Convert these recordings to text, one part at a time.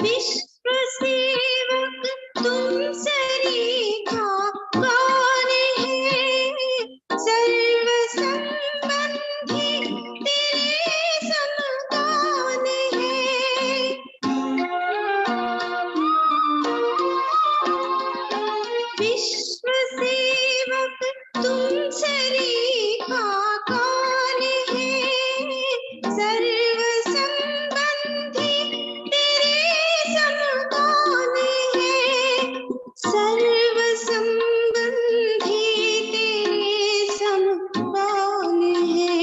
विश्व सेवक तुम सरीखा कौन है, सर्व संबंधी तेरे सम कौन है। विश्व सेवक तुम सरीखा कौन है, सर्व संबंधी तेरे सम कौन है, सर्व संबंधी तेरे सम कौन है।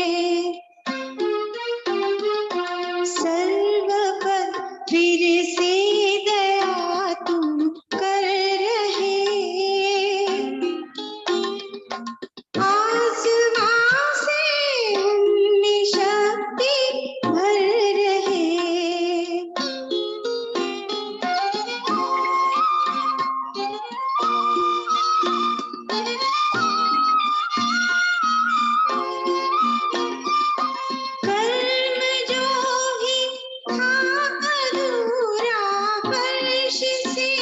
सर्व पर फिर से दया तुम कर रहे, आसमां से हमें शक्ति भर रहे। कर्म जो ही था अधूरा वर्ष से,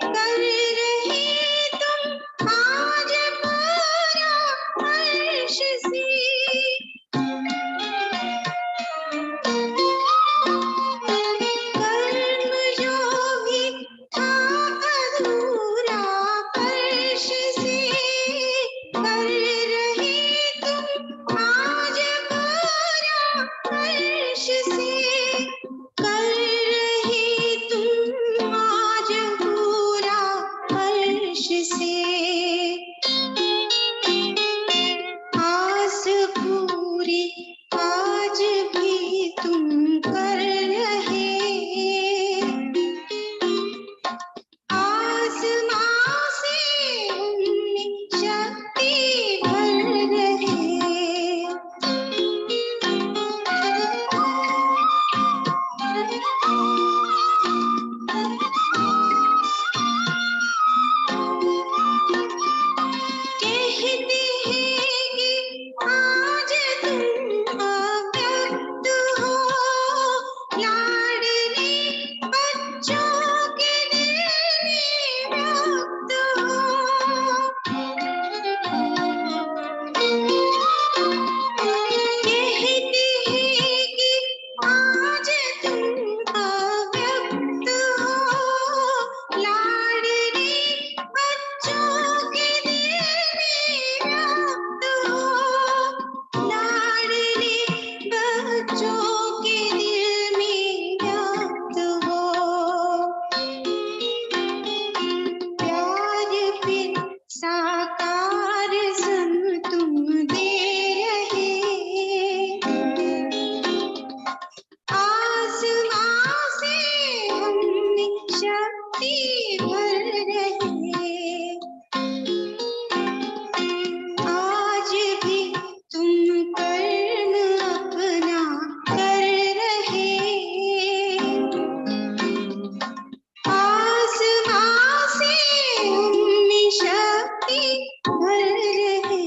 कर रहे तुम आज पूरा हर्ष से। कर्म जो ही था अधूरा वर्ष से, कर रहे तुम आज पूरा हर्ष से, कर रहे तुम आज पूरा हर्ष से। आस पूरी आज भी तुम कर रहे, आसमां से हमें शक्ति भर रहे। कहते हैं कि आज तुम अव्यक्त हो, लाडले बच्चों के दिल में व्यक्त हो। कहते हैं कि आज तुम अव्यक्त हो, लाडले बच्चों के दिल में व्यक्त हो, लाडले बच्चों के दिल में व्यक्त हो। प्यार फिर साकार सन तुम दे रहे, आसमां से हमें शक्ति भर रहे। आज भी तुम कर्म अपना कर रहे, आसमां से हमें शक्ति भर रहे।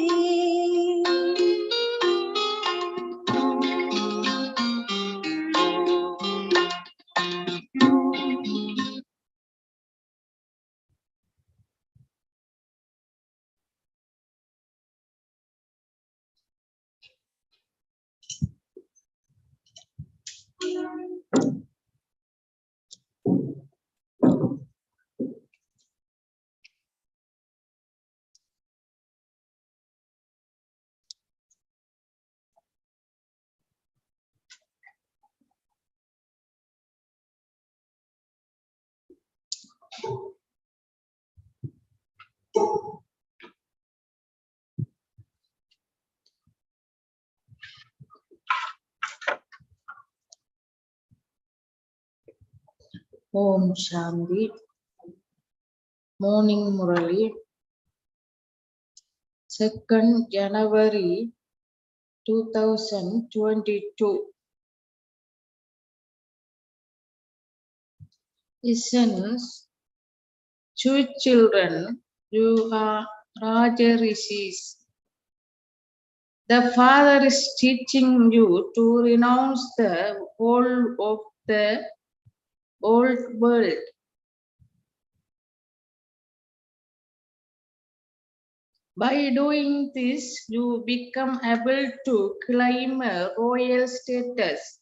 Om Shanti. Morning Murli. 2nd January 2022. Essence. Two children, you are Raja Rishis. The Father is teaching you to renounce the whole of the old world. By doing this, you become able to claim a royal status.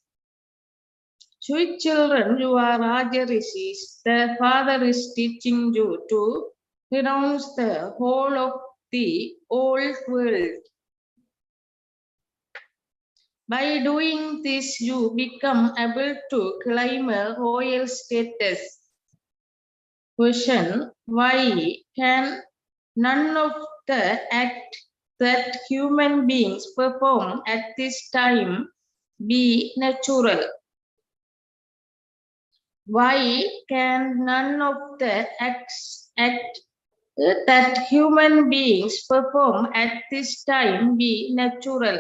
Sweet children, you are Raja Rishis. The father is teaching you to renounce the whole of the old world. By doing this, you become able to claim a royal status. Question: why can none of the act that human beings perform at this time be natural? Why can none of the acts that human beings perform at this time be natural?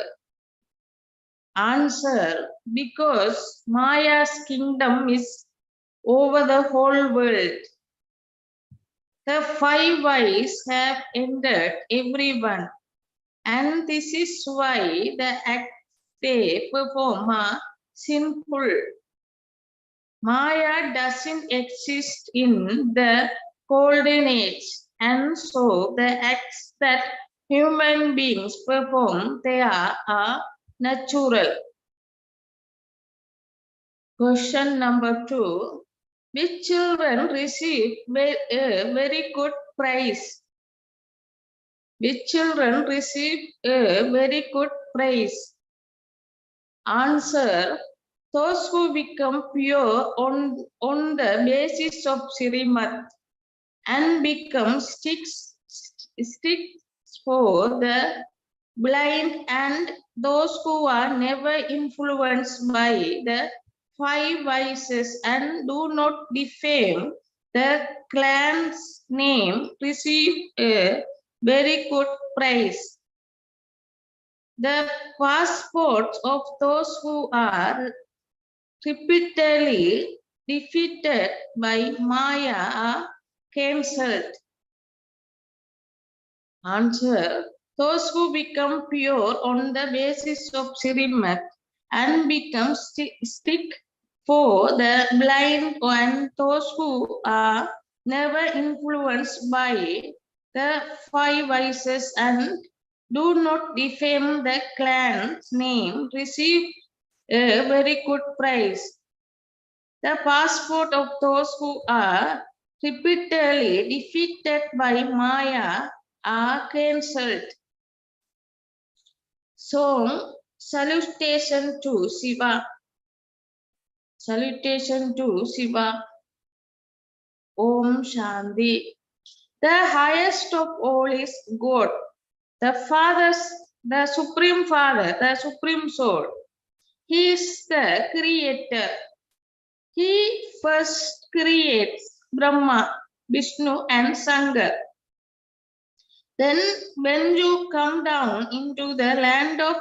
Answer: because Maya's kingdom is over the whole world. The five wise have entered everyone, and this is why the acts they perform are sinful. Maya doesn't exist in the golden age, and so the acts that human beings perform there are natural. Question number 2. Which children receive a very good prize? Which children receive a very good praise? Answer: those who become pure on the basis of Srimat and become sticks for the blind, and those who are never influenced by the five vices and do not defame the clan's name receive a very good prize. The passports of those who are repeatedly defeated by Maya are cancelled. Answer: those who become pure on the basis of Srimat and become stick for the blind, and those who are never influenced by the five vices and do not defame the clan's name receive a very good prize. The passport of those who are repeatedly defeated by Maya are cancelled. Song: salutation to Shiva. Salutation to Shiva. Om Shanti. The highest of all is God, the Supreme Father, the Supreme Soul. He is the Creator. He first creates Brahma, Vishnu, and Sangha. Then, when you come down into the land of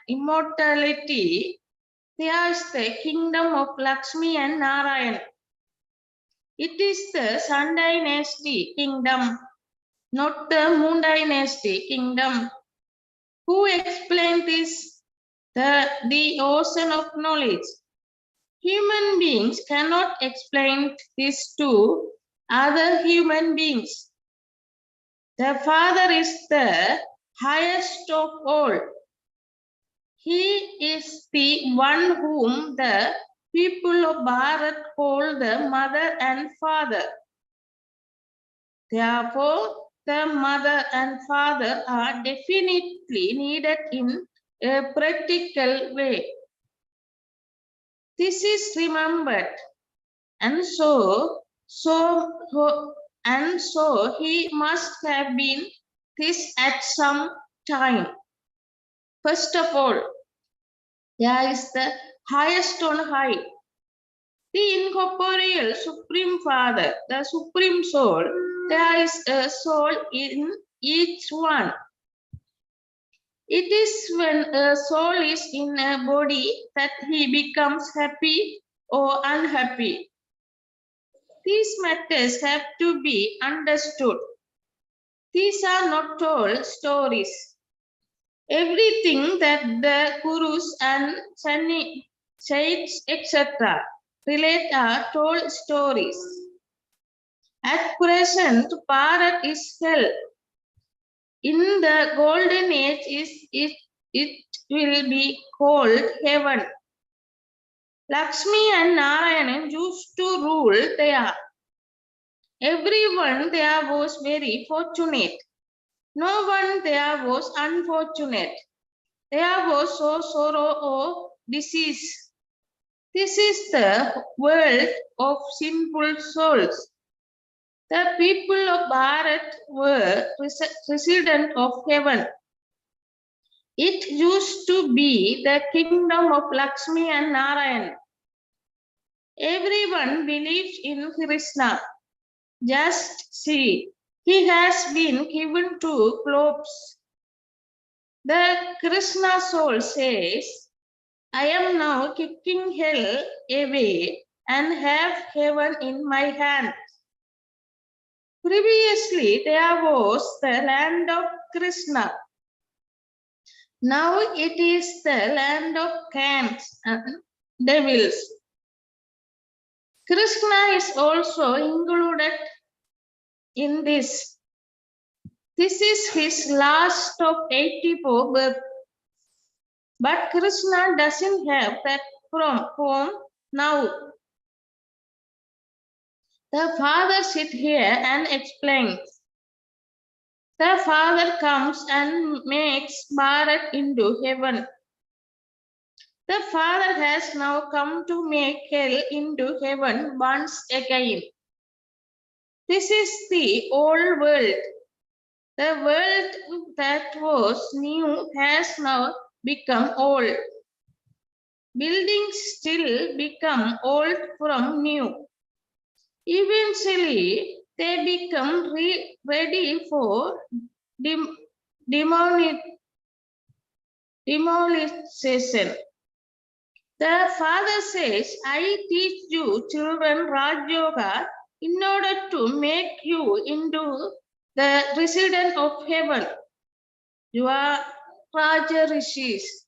immortality, there is the kingdom of Lakshmi and Narayan. It is the Sun Dynasty kingdom, not the Moon Dynasty kingdom. Who explained this? The ocean of knowledge. Human beings cannot explain this to other human beings. The Father is the highest of all. He is the one whom the people of Bharat call the mother and father. Therefore, the mother and father are definitely needed in a practical way. This is remembered, and so he must have been this at some time. First of all, there is the highest on high, the incorporeal Supreme Father, the Supreme Soul. There is a soul in each one. It is when a soul is in a body that he becomes happy or unhappy. These matters have to be understood. These are not all stories. Everything that the gurus and saints, etc., relate or told stories. At present, Bharat is hell. In the golden age, it will be called heaven. Lakshmi and Narayan used to rule there. Everyone there was very fortunate. No one there was unfortunate. There was no sorrow or disease. This is the world of sinful souls. The people of Bharat were resident of heaven. It used to be the kingdom of Lakshmi and Narayan. Everyone believes in Krishna. Just see, he has been given 2 globes. The Krishna soul says, I am now kicking hell away and have heaven in my hand. Previously, there was the land of Krishna. Now it is the land of camps and devils. Krishna is also included in this. This is his last of 84 births. But Krishna doesn't have that form now. The father sits here and explains. The father comes and makes Bharat into heaven. The father has now come to make hell into heaven once again. This is the old world. The world that was new has now become old. Buildings still become old from new. Eventually, they become ready for demolition. The father says, I teach you children Raj Yoga in order to make you into the resident of heaven. You are Raja Rishis.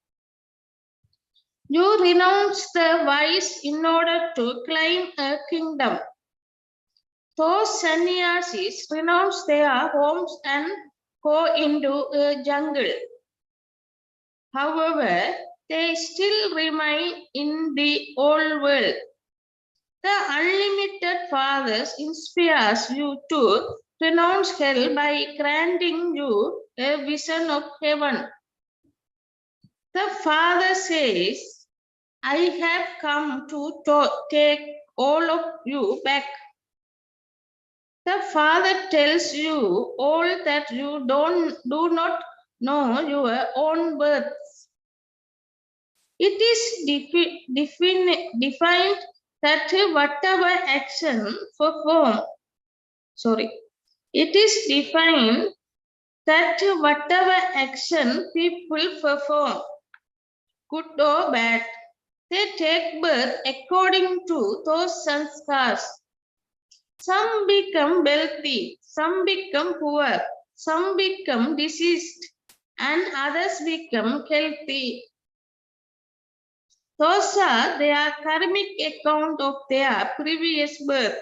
You renounce the vice in order to claim a kingdom. Those sannyasis renounce their homes and go into a jungle. However, they still remain in the old world. The unlimited Father inspires you to renounce hell by granting you a vision of heaven. The Father says, I have come to take all of you back. The Father tells you all that you do not know your own birth. It is defined that whatever action perform, it is defined that whatever action people perform, good or bad, they take birth according to those sanskars. Some become wealthy, some become poor, some become diseased, and others become healthy. Those are their karmic account of their previous birth.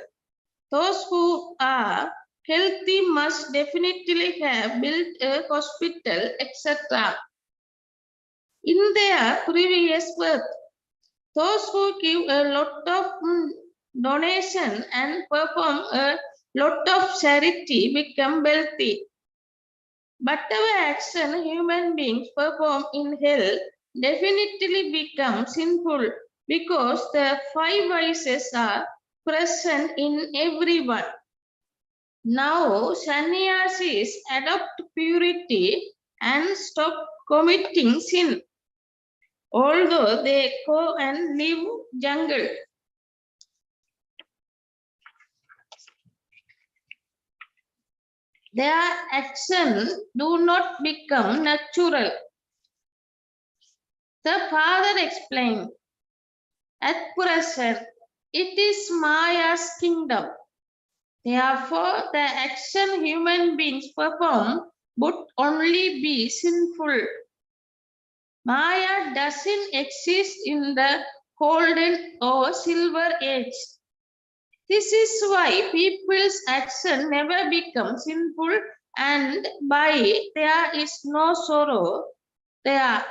Those who are healthy must definitely have built a hospital, etc. in their previous birth. Those who give a lot of donation and perform a lot of charity become wealthy. Whatever action human beings perform in hell definitely become sinful because the 5 vices are present in everyone. Now sannyasis adopt purity and stop committing sin, although they go and live jungle. Their actions do not become natural. The father explained, at present, it is Maya's kingdom. Therefore, the action human beings perform would only be sinful. Maya doesn't exist in the golden or silver age. This is why people's action never becomes sinful, and by there is no sorrow there.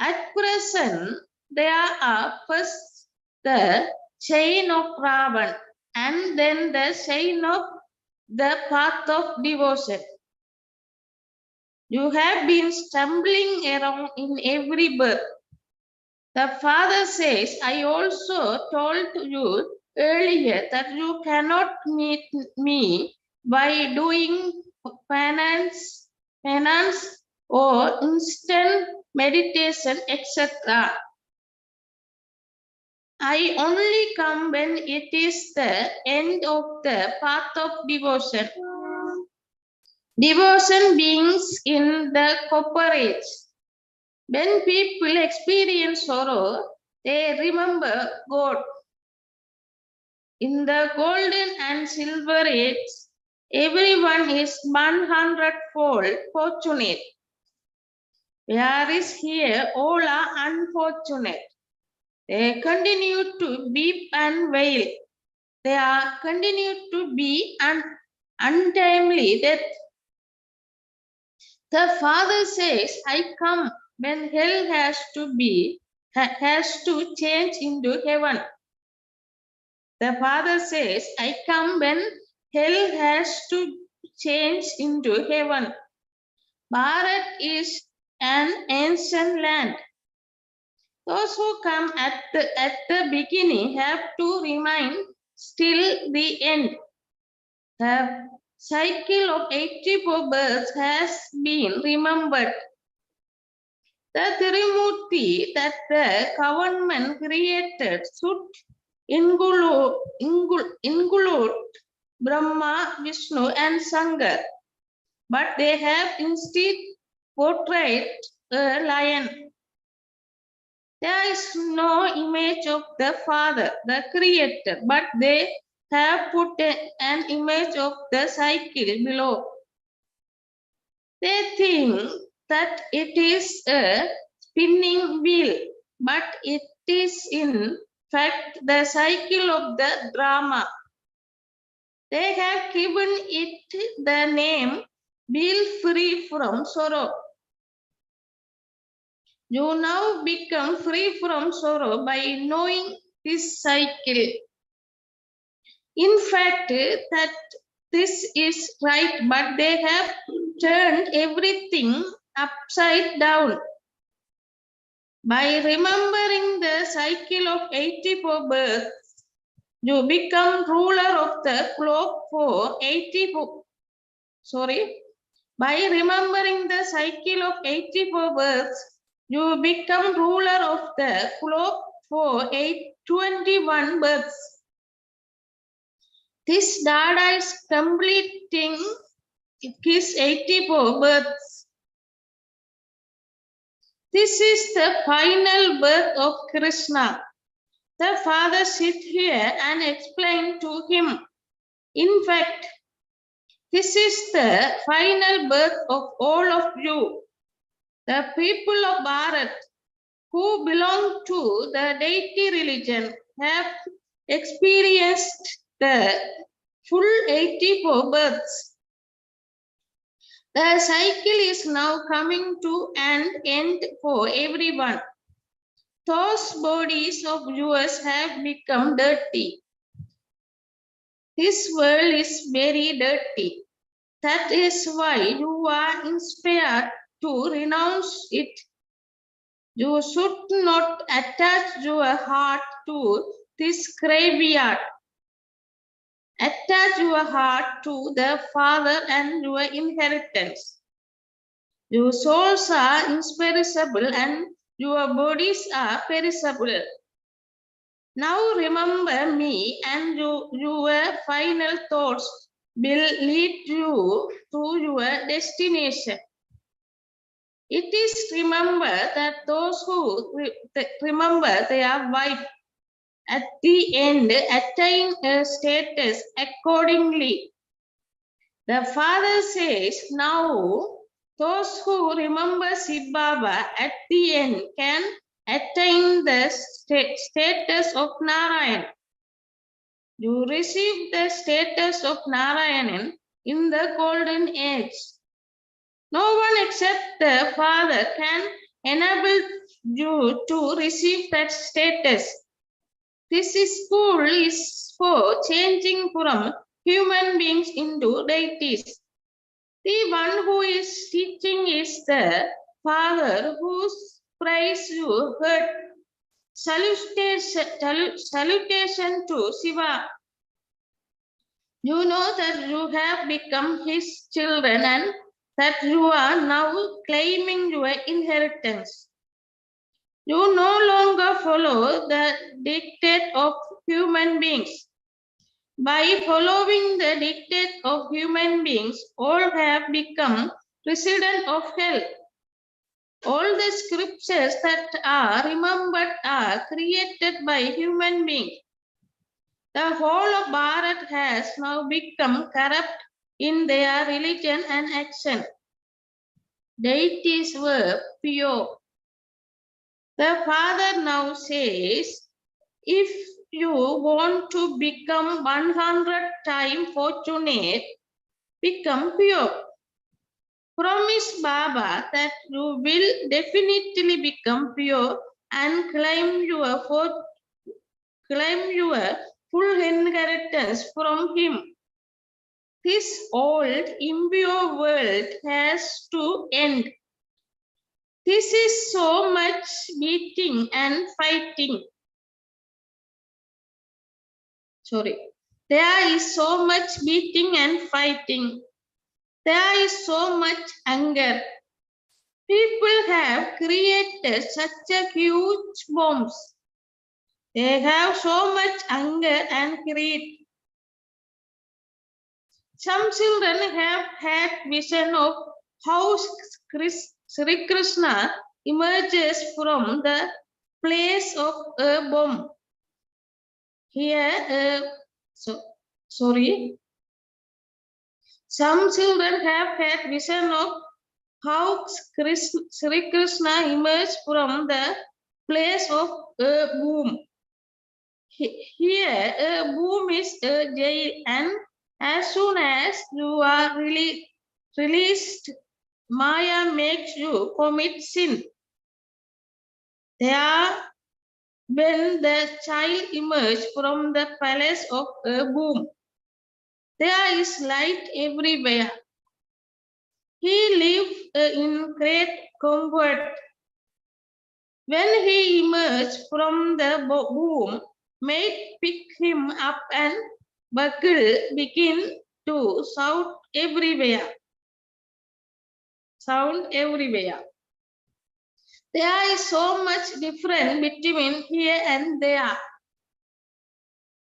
At present, there are first the chain of Ravan and then the chain of the path of devotion. You have been stumbling around in every birth. The Father says, I also told you earlier that you cannot meet me by doing penance or instant meditation, etc. I only come when it is the end of the path of devotion. Devotion begins in the copper age. When people experience sorrow, they remember God. In the golden and silver age, everyone is 100-fold fortunate. Whereas here, all are unfortunate. They continue to weep and wail. They are continued to be untimely death. The Father says, I come when hell has to change into heaven. The Father says, I come when hell has to change into heaven. Bharat is an ancient land. Those who come at the beginning have to remain till the end. The cycle of 84 births has been remembered. The Tirimurti that the government created should include Brahma, Vishnu, and Shankar, but they have instead portrayed a lion. There is no image of the Father, the Creator, but they have put an image of the cycle below. They think that it is a spinning wheel, but it is in fact the cycle of the drama. They have given it the name wheel free from sorrow. You now become free from sorrow by knowing this cycle. In fact, that this is right, but they have turned everything upside down. By remembering the cycle of 84 births, you become ruler of the clock for 84. By remembering the cycle of 84 births, you become ruler of the clock for 21 births. This Dada is completing his 84 births. This is the final birth of Krishna. The Father sit here and explain to him. In fact, this is the final birth of all of you. The people of Bharat who belong to the deity religion have experienced the full 84 births. The cycle is now coming to an end for everyone. Those bodies of yours have become dirty. This world is very dirty. That is why you are inspired to renounce it. You should not attach your heart to this graveyard. Attach your heart to the Father and your inheritance. Your souls are imperishable and your bodies are perishable. Now remember me, and your final thoughts will lead you to your destination. It is remembered that those who remember their wife at the end attain a status accordingly. The Father says, now those who remember Shiv Baba at the end can attain the status of Narayan. You receive the status of Narayanan in the golden age. No one except the Father can enable you to receive that status. This school is for changing from human beings into deities. The one who is teaching is the Father whose praise you heard. Salutation to Shiva. You know that you have become his children and that you are now claiming your inheritance. You no longer follow the dictate of human beings. By following the dictate of human beings, all have become resident of hell. All the scriptures that are remembered are created by human beings. The whole of Bharat has now become corrupt in their religion and action. Deities were pure. The Father now says, if you want to become 100 times fortunate, become pure. Promise Baba that you will definitely become pure and claim your full inheritance from him. This old impure world has to end. This is so much beating and fighting. There is so much beating and fighting. There is so much anger. People have created such a huge bombs. They have so much anger and greed. Some children have had vision of how Sri Krishna emerges from the place of a bomb. Here, some children have had vision of how Sri Krishna emerged from the place of a boom. Here, a boom is a jail, and as soon as you are released, Maya makes you commit sin. There, when the child emerges from the palace of a boom, there is light everywhere. He lived in great comfort. When he emerged from the boom, maids pick him up and bugle begin to sound everywhere. There is so much difference between here and there.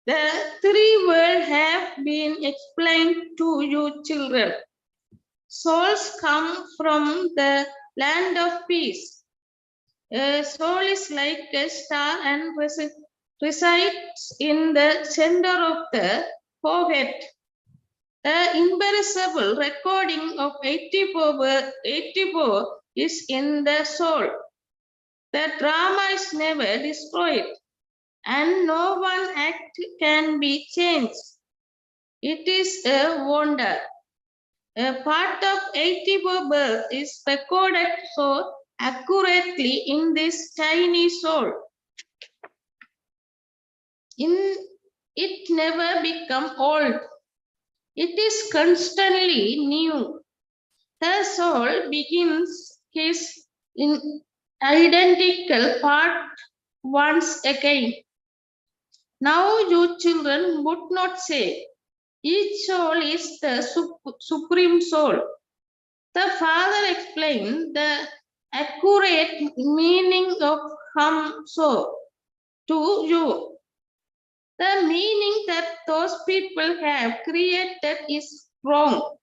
The three worlds have been explained to you children. Souls come from the land of peace. A soul is like a star and resides in the center of the forehead. The imperishable recording of 84 is in the soul. The drama is never destroyed, and no one act can be changed. It is a wonder. A part of 84 birth is recorded so accurately in this tiny soul. It never become old. It is constantly new. The soul begins his identical part once again. Now you children would not say, each soul is the supreme soul. The Father explained the accurate meaning of Hum So to you. The meaning that those people have created is wrong.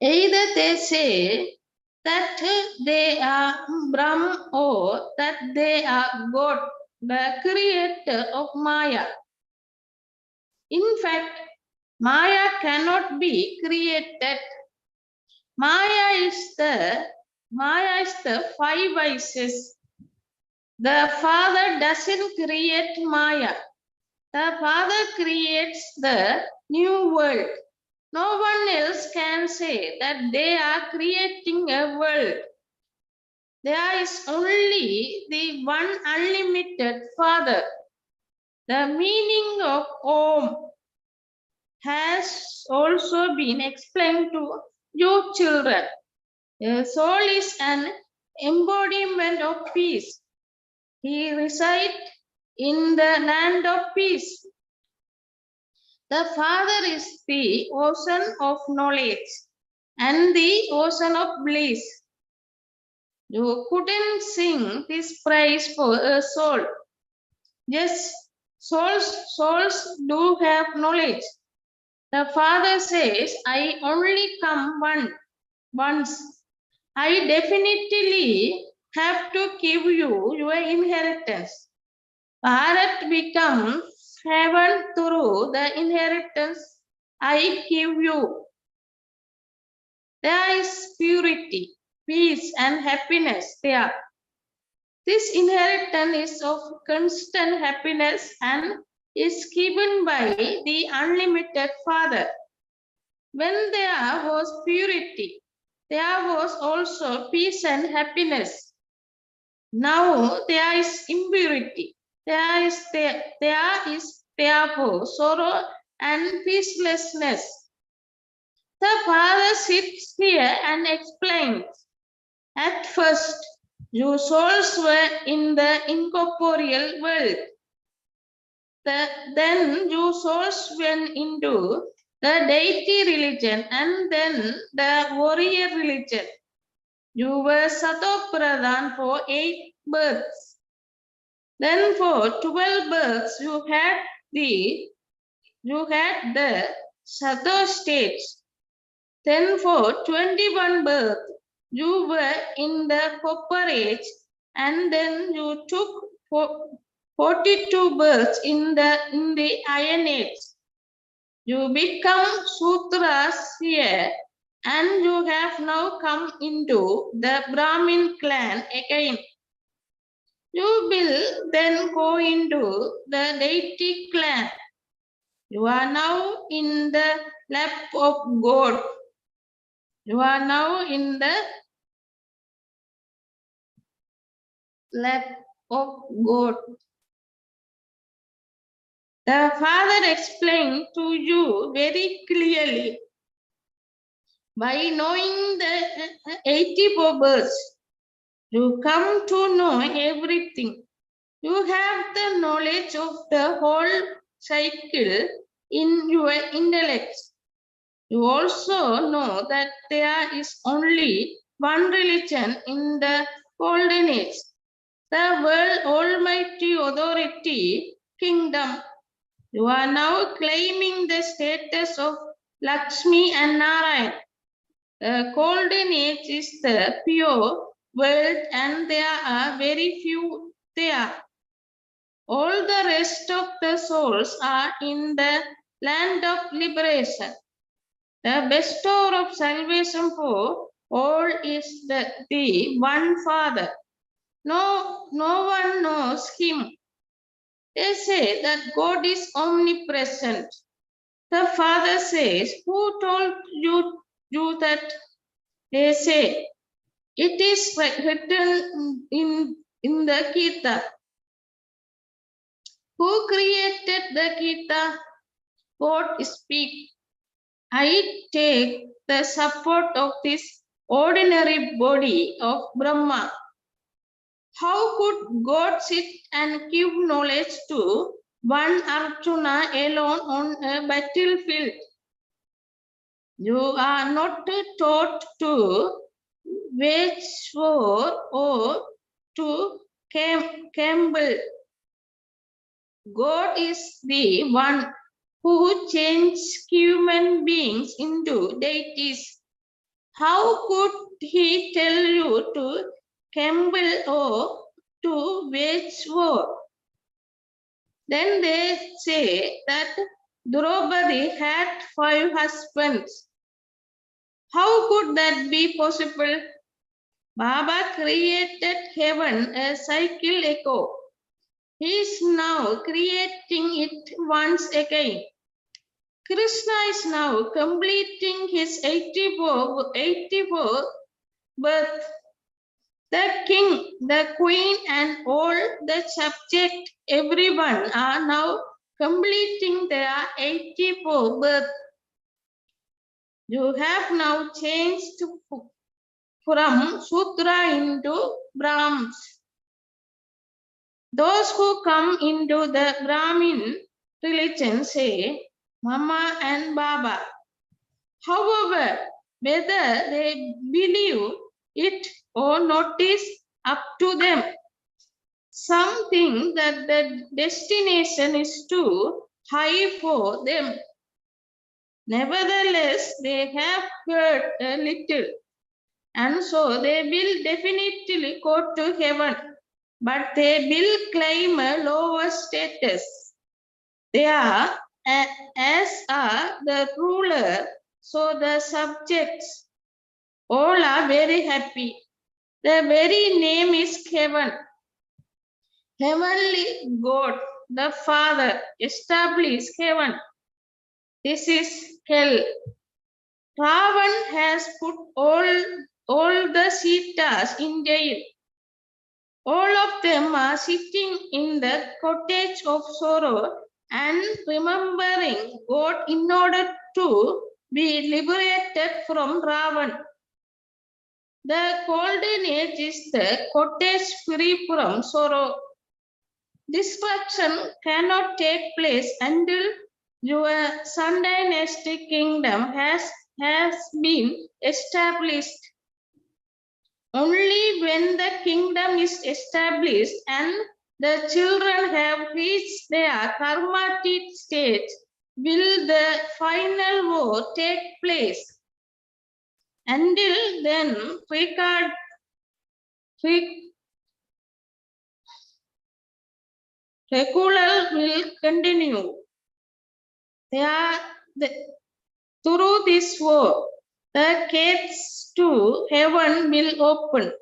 Either they say that they are Brahm or that they are God, the creator of Maya. In fact, Maya cannot be created. Maya is the five vices. The Father doesn't create Maya. The Father creates the new world. No one else can say that they are creating a world. There is only the one unlimited Father. The meaning of Om has also been explained to you children. The soul is an embodiment of peace. He resides in the land of peace. The Father is the ocean of knowledge and the ocean of bliss. You couldn't sing this praise for a soul. Yes, souls do have knowledge. The Father says, I only come once. I definitely have to give you your inheritance. Bharat becomes heaven through the inheritance I give you. There is purity, peace, and happiness there. This inheritance is of constant happiness and is given by the unlimited Father. When there was purity, there was also peace and happiness. Now there is impurity. There is therefore sorrow and peacelessness. The Father sits here and explains. At first, your souls were in the incorporeal world. Then your souls went into the deity religion and then the warrior religion. You were Sato Pradhan for 8 births. Then for 12 births you had the Sato states. Then for 21 births you were in the copper age and then you took 42 births in the iron age. You become Sutras here and you have now come into the Brahmin clan again. You will then go into the deity clan. You are now in the lap of God. You are now in the lap of God. The Father explained to you very clearly. By knowing the 84 births, you come to know everything. You have the knowledge of the whole cycle in your intellect. You also know that there is only one religion in the golden age, the world almighty authority kingdom. You are now claiming the status of Lakshmi and Narayan. The golden age is the pure world and there are very few there. All the rest of the souls are in the land of liberation. The bestower of salvation for all is the one Father. No one knows him. They say that God is omnipresent. The Father says, who told you that? They say, it is written in the Gita. Who created the Gita? God speaks. I take the support of this ordinary body of Brahma. How could God sit and give knowledge to one Arjuna alone on a battlefield? You are not taught to wage war or to gamble. God is the one who changed human beings into deities. How could he tell you to gamble or to wage war? Then they say that Draupadi had 5 husbands. How could that be possible? Baba created heaven a cycle echo. He is now creating it once again. Krishna is now completing his 84th birth. The king, the queen, and all the subject, everyone are now completing their 84th birth. You have now changed from Sudra into Brahms. Those who come into the Brahmin religion say Mama and Baba. However, whether they believe it or not is up to them. Some think that the destination is too high for them. Nevertheless, they have heard a little, and so they will definitely go to heaven, but they will claim a lower status. They are, as are the ruler, so the subjects, all are very happy. The very name is heaven. Heavenly God, the Father, established heaven. This is hell. Ravan has put all the Sitas in jail. All of them are sitting in the cottage of sorrow and remembering God in order to be liberated from Ravan. The golden age is the cottage free from sorrow. Destruction cannot take place until your Sun dynasty kingdom has been established. Only when the kingdom is established and the children have reached their karmatic stage will the final war take place. Until then, regular will continue. Through this war, the gates to heaven will open.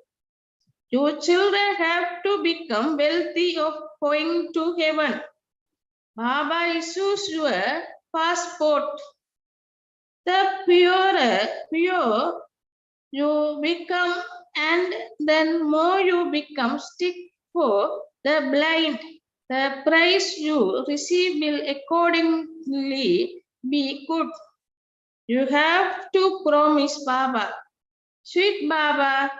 Your children have to become wealthy of going to heaven. Baba issues your passport. The pure you become, and then more you become stick for the blind. The price you receive will accordingly be good. You have to promise Baba. Sweet Baba,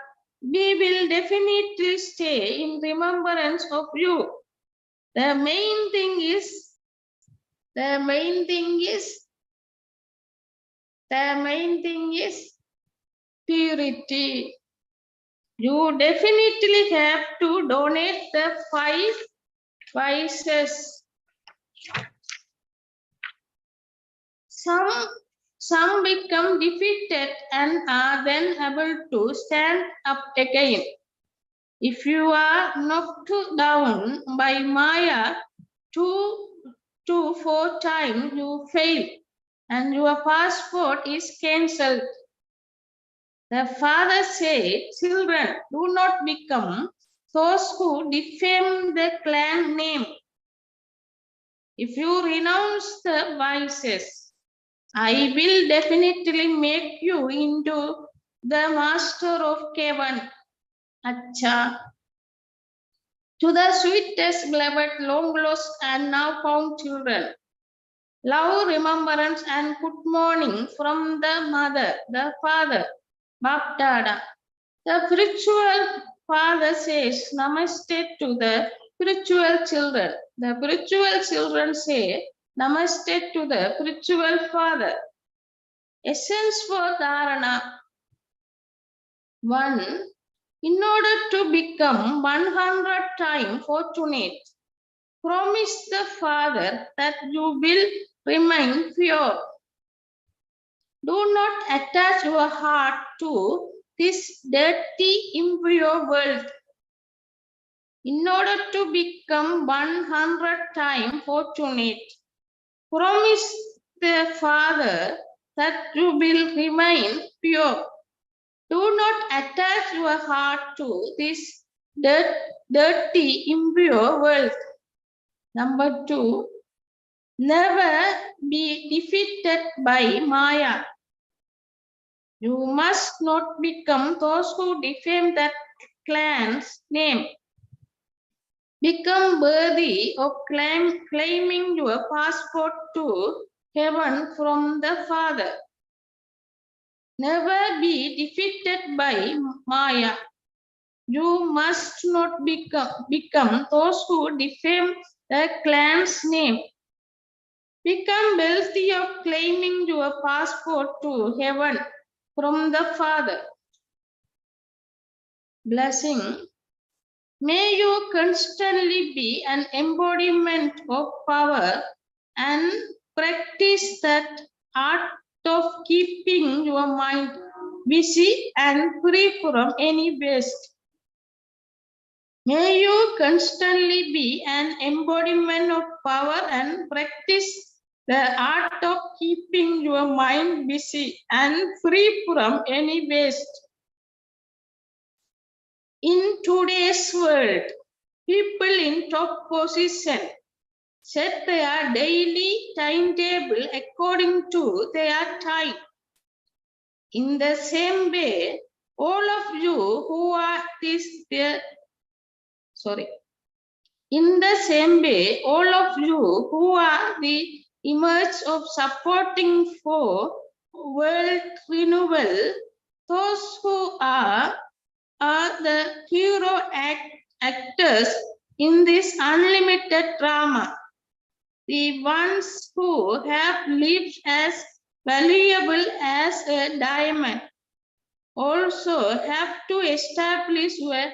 we will definitely stay in remembrance of you. The main thing is purity. You definitely have to donate the 5 vices. Some become defeated and are then able to stand up again. If you are knocked down by Maya 2 to 4 times, you fail and your passport is cancelled. The father said, children, do not become those who defame the clan name. If you renounce the vices, I will definitely make you into the master of Kevan. Acha. To the sweetest, beloved, long lost and now found children, love, remembrance, and good morning from the mother, the father, Bap Dada. The spiritual father says Namaste to the spiritual children. The spiritual children say Namaste to the spiritual father. Essence for Dharana. 1. In order to become 100 times fortunate, promise the Father that you will remain pure. Do not attach your heart to this dirty, impure world. In order to become 100 times fortunate, promise the Father that you will remain pure. Do not attach your heart to this dirty, impure world. Number 2, never be defeated by Maya. You must not become those who defame that clan's name. Become worthy of claiming your passport to heaven from the Father. Never be defeated by Maya. You must not become those who defame the clan's name. Become wealthy of claiming your passport to heaven from the Father. Blessing. May you constantly be an embodiment of power and practice that art of keeping your mind busy and free from any waste. May you constantly be an embodiment of power and practice the art of keeping your mind busy and free from any waste. In today's world, people in top position set their daily timetable according to their time. In the same way, all of you who are In the same way, all of you who are the image of supporting for world renewal, those who are the hero actors in this unlimited drama, the ones who have lived as valuable as a diamond, also have to establish your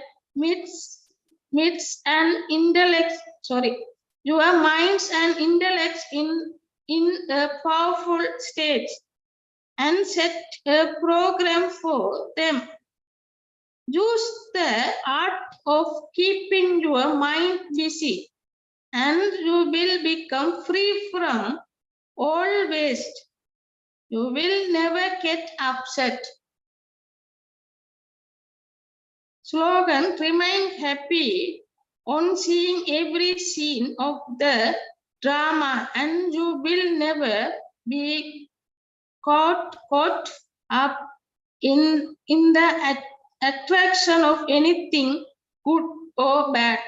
your minds and intellects in a powerful stage and set a program for them. Use the art of keeping your mind busy and you will become free from all waste. You will never get upset. Slogan, remain happy on seeing every scene of the drama and you will never be caught up in the attraction of anything good or bad.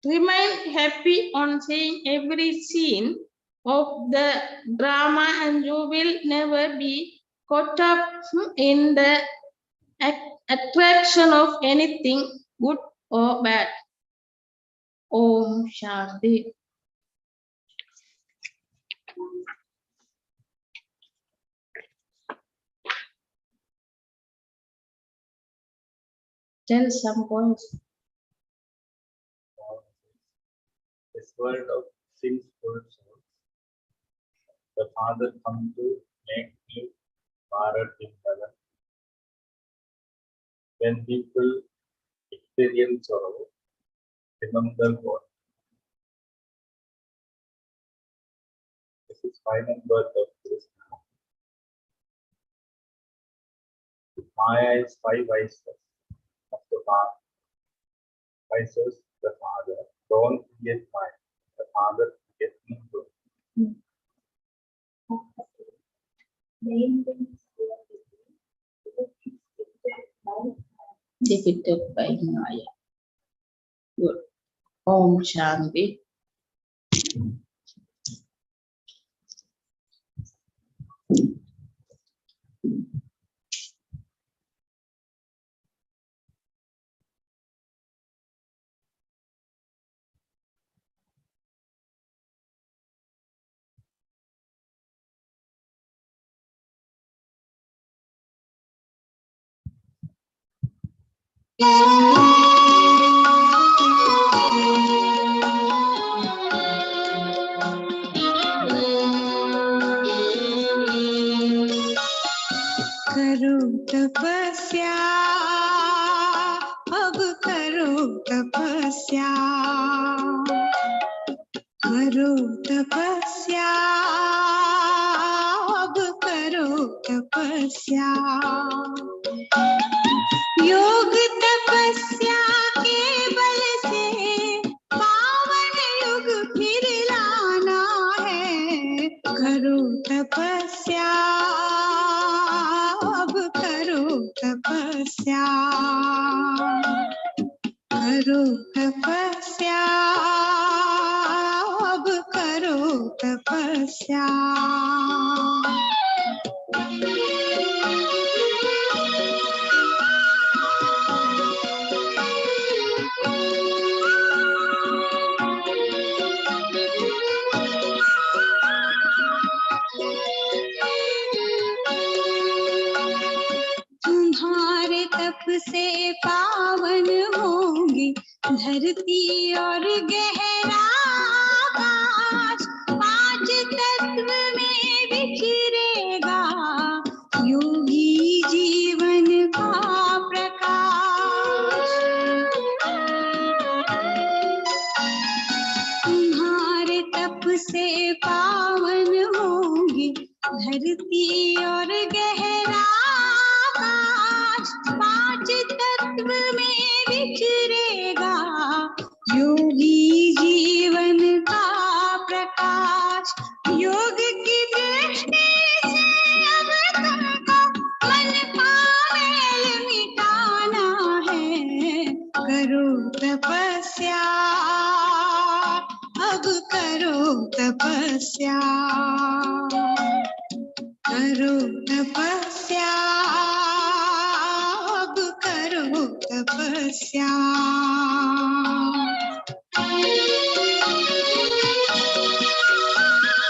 Remain happy on seeing every scene of the drama and you will never be caught up in the attraction of anything good or bad. Om Shanti. Tell some points. This world of sinful souls, the Father come to make me Bharat in heaven. When people experience sorrow, remember God. This is final birth of Krishna. Maya is 5 vices of the Father. Vices the Father. Don't forget Maya. The Father gets me good. Defeated by Maya. Good. Om Shanti. करो तपस्या अब करो तपस्या करो तपस्या अब करो करो तपस्या। योग तपस्या के बल से पावन युग फिर लाना है। करो तपस्या, अब करो तपस्या। करो तपस्या, अब करो तपस्या। तुम्हारे तप से पावन होंगी धरती और गहरा आकाश। पांच तत्व में बिखरेगा योगी जीवन का प्रकाश। तुम्हारे तप से पावन होंगी धरती और गहरा आकाश। पांच तत्व में बिखरेगा योगी जीवन का प्रकाश। योग की दृष्टि से अब तुमको मन का मैल मिटाना है। करो तपस्या, अब करो तपस्या। करो तपस्या, अब करो तपस्या।